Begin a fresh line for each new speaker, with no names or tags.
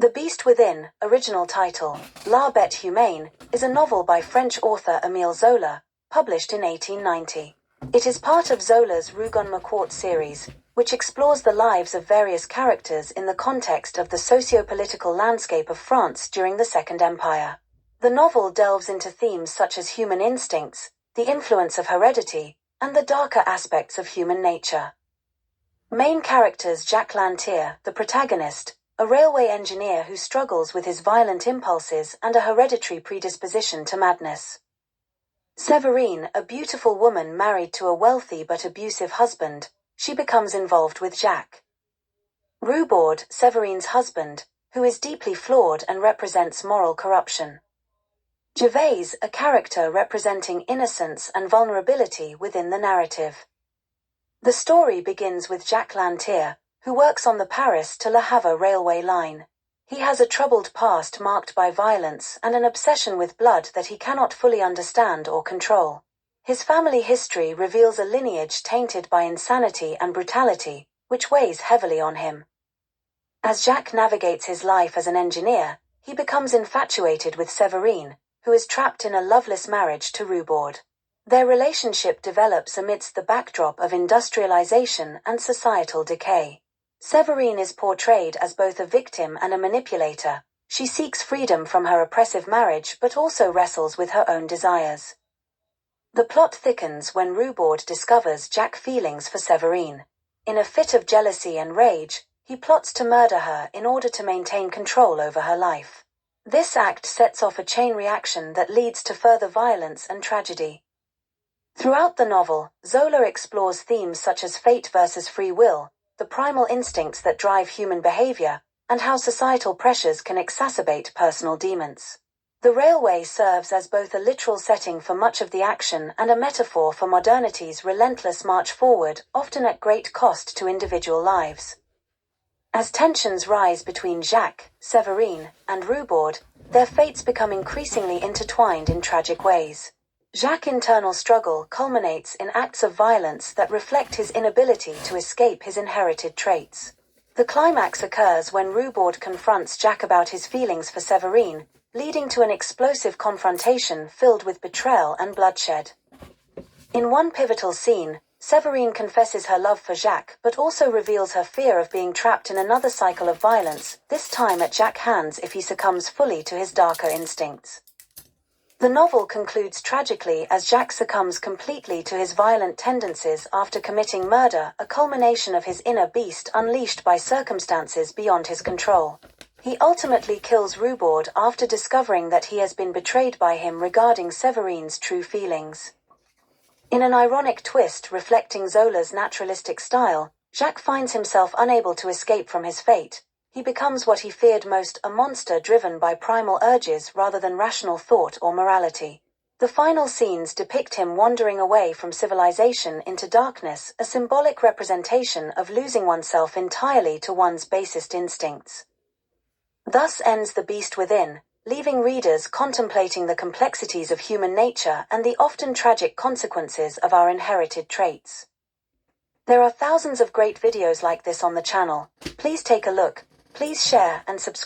The Beast Within, original title, La Bête Humane, is a novel by French author Emile Zola, published in 1890. It is part of Zola's Rougon-Macquart series, which explores the lives of various characters in the context of the socio-political landscape of France during the Second Empire. The novel delves into themes such as human instincts, the influence of heredity, and the darker aspects of human nature. Main characters: Jacques Lantier, the protagonist, a railway engineer who struggles with his violent impulses and a hereditary predisposition to madness. Séverine, a beautiful woman married to a wealthy but abusive husband, she becomes involved with Jacques. Rubord, Séverine's husband, who is deeply flawed and represents moral corruption. Gervais, a character representing innocence and vulnerability within the narrative. The story begins with Jacques Lantier, who works on the Paris to Le Havre railway line. He has a troubled past marked by violence and an obsession with blood that he cannot fully understand or control. His family history reveals a lineage tainted by insanity and brutality, which weighs heavily on him. As Jacques navigates his life as an engineer, he becomes infatuated with Séverine, who is trapped in a loveless marriage to Rubord. Their relationship develops amidst the backdrop of industrialization and societal decay. Séverine is portrayed as both a victim and a manipulator. She seeks freedom from her oppressive marriage but also wrestles with her own desires. The plot thickens when Rubord discovers Jacques' feelings for Séverine. In a fit of jealousy and rage, he plots to murder her in order to maintain control over her life. This act sets off a chain reaction that leads to further violence and tragedy. Throughout the novel, Zola explores themes such as fate versus free will, the primal instincts that drive human behavior, and how societal pressures can exacerbate personal demons. The railway serves as both a literal setting for much of the action and a metaphor for modernity's relentless march forward, often at great cost to individual lives. As tensions rise between Jacques, Séverine, and Rubord, their fates become increasingly intertwined in tragic ways. Jacques' internal struggle culminates in acts of violence that reflect his inability to escape his inherited traits. The climax occurs when Rubord confronts Jacques about his feelings for Séverine, leading to an explosive confrontation filled with betrayal and bloodshed. In one pivotal scene, Séverine confesses her love for Jacques but also reveals her fear of being trapped in another cycle of violence, this time at Jacques' hands if he succumbs fully to his darker instincts. The novel concludes tragically as Jacques succumbs completely to his violent tendencies after committing murder, a culmination of his inner beast unleashed by circumstances beyond his control. He ultimately kills Rubord after discovering that he has been betrayed by him regarding Séverine's true feelings. In an ironic twist reflecting Zola's naturalistic style, Jacques finds himself unable to escape from his fate. He becomes what he feared most, a monster driven by primal urges rather than rational thought or morality. The final scenes depict him wandering away from civilization into darkness, a symbolic representation of losing oneself entirely to one's basest instincts. Thus ends The Beast Within, leaving readers contemplating the complexities of human nature and the often tragic consequences of our inherited traits. There are thousands of great videos like this on the channel. Please take a look. Please share and subscribe.